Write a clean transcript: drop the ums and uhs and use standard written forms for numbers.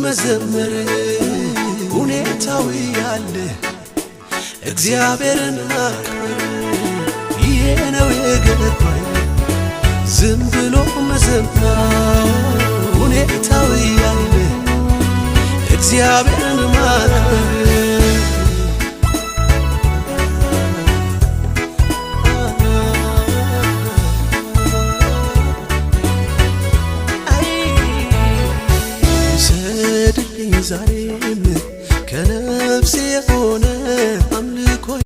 መዘመር ሁኔታው ያለ እግዚአብሔርን ማክበር ይሄ ነው የገባኝ ዝም ብሎ መዘመር ሁኔታው ያለ እግዚአብሔርን ማክበር